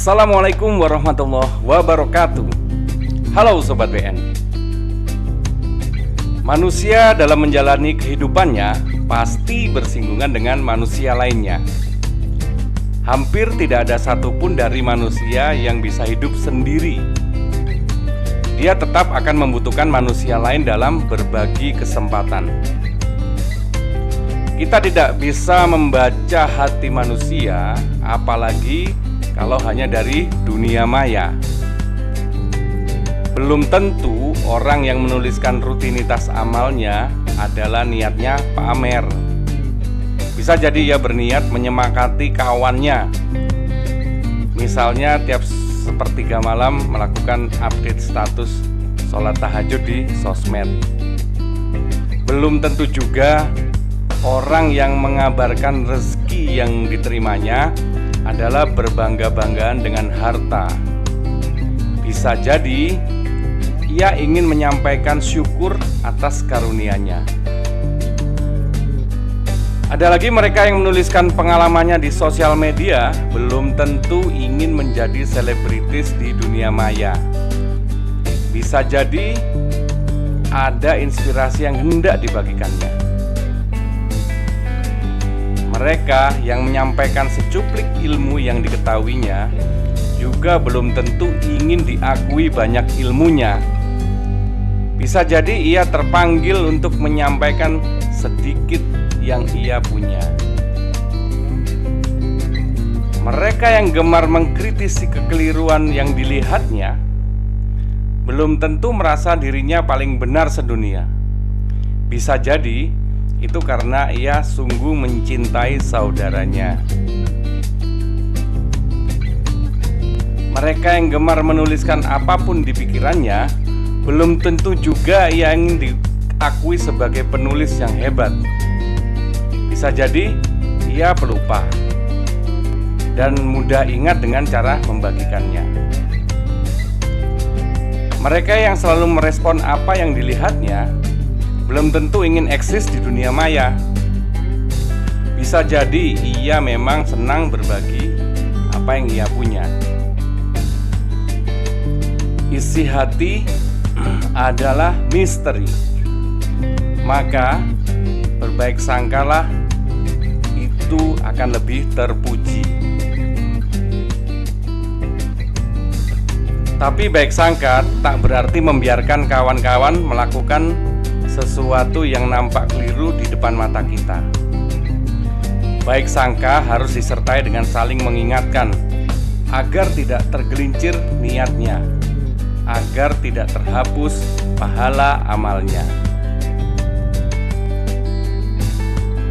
Assalamualaikum warahmatullahi wabarakatuh. Halo Sobat BN. Manusia dalam menjalani kehidupannya pasti bersinggungan dengan manusia lainnya. Hampir tidak ada satupun dari manusia yang bisa hidup sendiri. Dia tetap akan membutuhkan manusia lain dalam berbagi kesempatan. Kita tidak bisa membaca hati manusia, apalagi kalau hanya dari dunia maya. Belum tentu orang yang menuliskan rutinitas amalnya adalah niatnya pamer. Bisa jadi ia berniat menyemangati kawannya. Misalnya tiap sepertiga malam melakukan update status sholat tahajud di sosmed. Belum tentu juga orang yang mengabarkan rezeki yang diterimanya adalah berbangga-banggaan dengan harta. Bisa jadi ia ingin menyampaikan syukur atas karunia-Nya. Ada lagi mereka yang menuliskan pengalamannya di sosial media belum tentu ingin menjadi selebritis di dunia maya. Bisa jadi ada inspirasi yang hendak dibagikannya. Mereka yang menyampaikan secuplik ilmu yang diketahuinya juga belum tentu ingin diakui banyak ilmunya. Bisa jadi ia terpanggil untuk menyampaikan sedikit yang ia punya. Mereka yang gemar mengkritisi kekeliruan yang dilihatnya belum tentu merasa dirinya paling benar sedunia. Bisa jadi itu karena ia sungguh mencintai saudaranya. Mereka yang gemar menuliskan apapun di pikirannya belum tentu juga ia ingin diakui sebagai penulis yang hebat. Bisa jadi ia pelupa dan mudah ingat dengan cara membagikannya. Mereka yang selalu merespon apa yang dilihatnya belum tentu ingin eksis di dunia maya. Bisa jadi ia memang senang berbagi apa yang ia punya. Isi hati adalah misteri. Maka berbaik sangkalah, itu akan lebih terpuji. Tapi baik sangka tak berarti membiarkan kawan-kawan melakukan sesuatu yang nampak keliru di depan mata kita. Baik sangka harus disertai dengan saling mengingatkan agar tidak tergelincir niatnya, agar tidak terhapus pahala amalnya.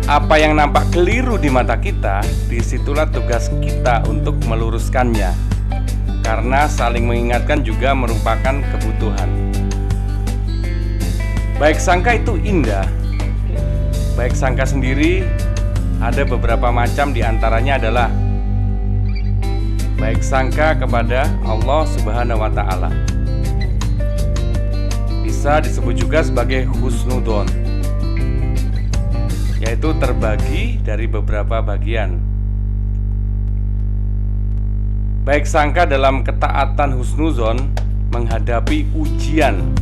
Apa yang nampak keliru di mata kita, disitulah tugas kita untuk meluruskannya, karena saling mengingatkan juga merupakan kebutuhan. Baik sangka itu indah. Baik sangka sendiri ada beberapa macam, diantaranya adalah baik sangka kepada Allah Subhanahu wa Ta'ala. Bisa disebut juga sebagai husnudon, yaitu terbagi dari beberapa bagian. Baik sangka dalam ketaatan husnuzon menghadapi ujian.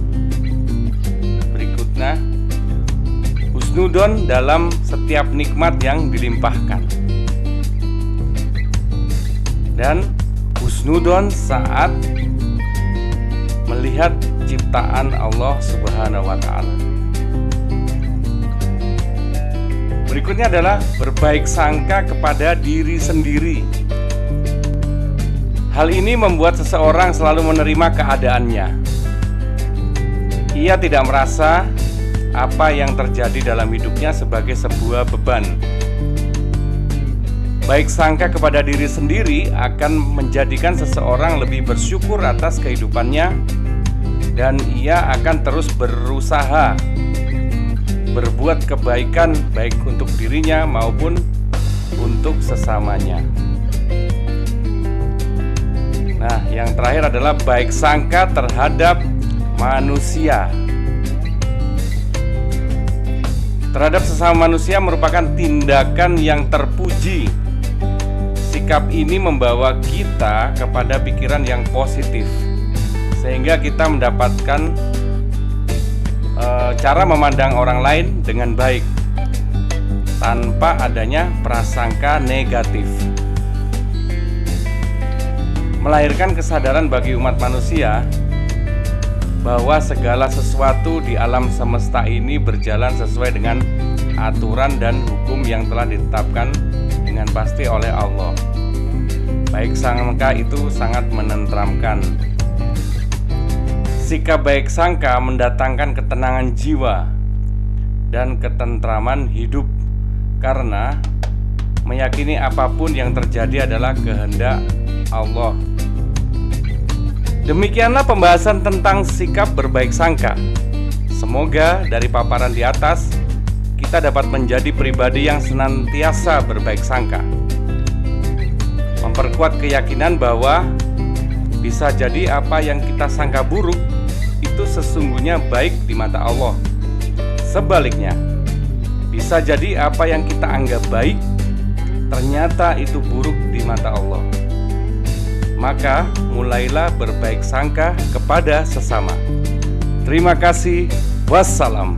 Berikutnya, husnudon dalam setiap nikmat yang dilimpahkan. Dan husnudon saat melihat ciptaan Allah Subhanahu wa Ta'ala. Berikutnya adalah berbaik sangka kepada diri sendiri. Hal ini membuat seseorang selalu menerima keadaannya. Ia tidak merasa apa yang terjadi dalam hidupnya sebagai sebuah beban. Baik sangka kepada diri sendiri akan menjadikan seseorang lebih bersyukur atas kehidupannya, dan ia akan terus berusaha berbuat kebaikan baik untuk dirinya maupun untuk sesamanya. Nah, yang terakhir adalah baik sangka terhadap manusia. Terhadap sesama manusia merupakan tindakan yang terpuji. Sikap ini membawa kita kepada pikiran yang positif, sehingga kita mendapatkan cara memandang orang lain dengan baik tanpa adanya prasangka negatif. Melahirkan kesadaran bagi umat manusia bahwa segala sesuatu di alam semesta ini berjalan sesuai dengan aturan dan hukum yang telah ditetapkan dengan pasti oleh Allah. Baik sangka itu sangat menenteramkan. Sikap baik sangka mendatangkan ketenangan jiwa dan ketentraman hidup, karena meyakini apapun yang terjadi adalah kehendak Allah. Demikianlah pembahasan tentang sikap berbaik sangka. Semoga dari paparan di atas kita dapat menjadi pribadi yang senantiasa berbaik sangka, memperkuat keyakinan bahwa bisa jadi apa yang kita sangka buruk itu sesungguhnya baik di mata Allah. Sebaliknya, bisa jadi apa yang kita anggap baik ternyata itu buruk di mata Allah. Maka mulailah berbaik sangka kepada sesama. Terima kasih. Wassalam.